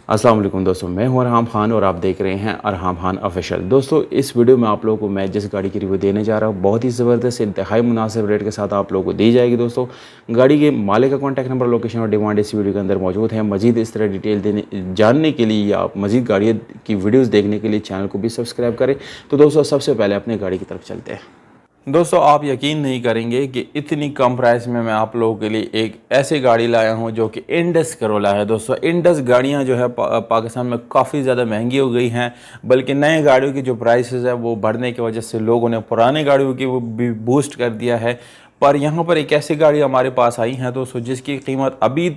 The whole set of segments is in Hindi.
अस्सलाम वालेकुम दोस्तों, मैं हूं अरहाम खान और आप देख रहे हैं अरहाम खान ऑफिशियल। दोस्तों, इस वीडियो में आप लोगों को मैं जिस गाड़ी की रिव्यू देने जा रहा हूं बहुत ही ज़बरदस्त इंतहाई मुनासिब रेट के साथ आप लोगों को दी जाएगी। दोस्तों, गाड़ी के मालिक का कॉन्टैक्ट नंबर, लोकेशन और डिमांड इस वीडियो के अंदर मौजूद है। मजीद इस तरह डिटेल जानने के लिए या मजीद गाड़ियों की वीडियोज़ देखने के लिए चैनल को भी सब्सक्राइब करें। तो दोस्तों, सबसे पहले अपने गाड़ी की तरफ चलते हैं। दोस्तों, आप यकीन नहीं करेंगे कि इतनी कम प्राइस में मैं आप लोगों के लिए एक ऐसी गाड़ी लाया हूं जो कि इंडस करोला है। दोस्तों, इंडस गाड़ियां जो है पाकिस्तान में काफ़ी ज़्यादा महंगी हो गई हैं, बल्कि नए गाड़ियों की जो प्राइसेस है वो बढ़ने की वजह से लोगों ने पुराने गाड़ियों की वो भी बूस्ट कर दिया है। पर यहाँ पर एक ऐसी गाड़ी हमारे पास आई है दोस्तों जिसकी कीमत अभी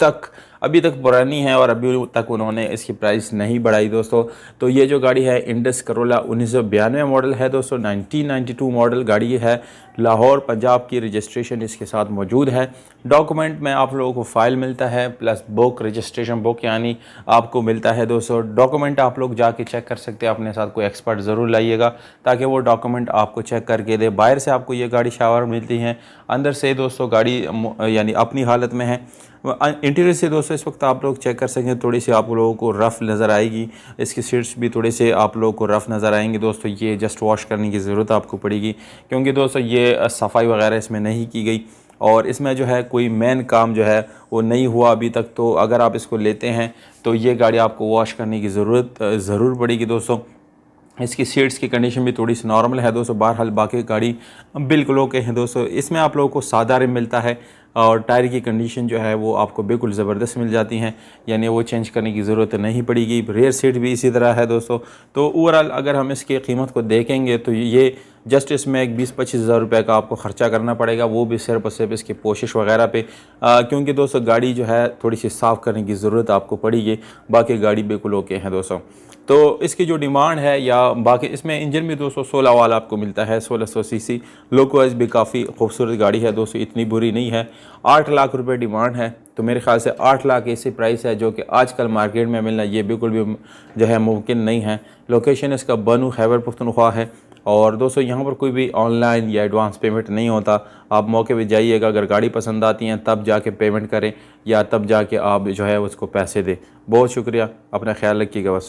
तक पुरानी है और अभी तक उन्होंने इसकी प्राइस नहीं बढ़ाई दोस्तों। तो ये जो गाड़ी है इंडस करोला 1992 मॉडल है दोस्तों, 1992 मॉडल गाड़ी है। लाहौर पंजाब की रजिस्ट्रेशन इसके साथ मौजूद है। डॉक्यूमेंट में आप लोगों को फ़ाइल मिलता है प्लस बुक, रजिस्ट्रेशन बुक यानी आपको मिलता है दोस्तों। डॉक्यूमेंट आप लोग जाके चेक कर सकते हैं, अपने साथ कोई एक्सपर्ट ज़रूर लाइएगा ताकि वो डॉक्यूमेंट आपको चेक करके दे। बाहर से आपको ये गाड़ी शावर मिलती है, अंदर से दोस्तों गाड़ी यानी अपनी हालत में है। इंटीरियर से दोस्तों इस वक्त आप लोग चेक कर सकें, थोड़ी सी आप लोगों को रफ़ नज़र आएगी। इसकी सीट्स भी थोड़े से आप लोगों को रफ़ नज़र आएंगे दोस्तों। ये जस्ट वॉश करने की ज़रूरत आपको पड़ेगी क्योंकि दोस्तों ये सफाई वगैरह इसमें नहीं की गई और इसमें जो है कोई मेन काम जो है वो नहीं हुआ अभी तक। तो अगर आप इसको लेते हैं तो ये गाड़ी आपको वॉश करने की ज़रूरत ज़रूर पड़ेगी दोस्तों। इसकी सीट्स की कंडीशन भी थोड़ी सी नॉर्मल है दोस्तों। बहरहाल बाकी गाड़ी बिल्कुल ओके हैं दोस्तों। इसमें आप लोगों को सादा रिम मिलता है और टायर की कंडीशन जो है वो आपको बिल्कुल ज़बरदस्त मिल जाती हैं, यानी वो चेंज करने की ज़रूरत नहीं पड़ेगी। रेयर सीट भी इसी तरह है दोस्तों। तो ओवरऑल अगर हम इसकी कीमत को देखेंगे तो ये जस्ट इसमें एक 20-25 हज़ार रुपये का आपको ख़र्चा करना पड़ेगा, वो भी सिर्फ और सिर्फ इसकी पोशिश वगैरह पे, क्योंकि दोस्तों गाड़ी जो है थोड़ी सी साफ़ करने की ज़रूरत आपको पड़ेगी। बाकी गाड़ी बिल्कुल ओके है दोस्तों। तो इसकी जो डिमांड है या बाकी इसमें इंजन भी 216 वाला आपको मिलता है, 1600 सीसी। लोकोइज भी काफ़ी खूबसूरत गाड़ी है दोस्तों, इतनी बुरी नहीं है। 8 लाख रुपए डिमांड है, तो मेरे ख्याल से 8 लाख ऐसी प्राइस है जो कि आजकल मार्केट में मिलना ये बिल्कुल भी जो है मुमकिन नहीं है। लोकेशन इसका बनू खैबर पख्तूनख्वा है और दोस्तों यहाँ पर कोई भी ऑनलाइन या एडवांस पेमेंट नहीं होता। आप मौके पे जाइएगा, अगर गाड़ी पसंद आती हैं तब जाके पेमेंट करें या तब जाके आप जो है उसको पैसे दें। बहुत शुक्रिया, अपना ख्याल रखिएगा। बस।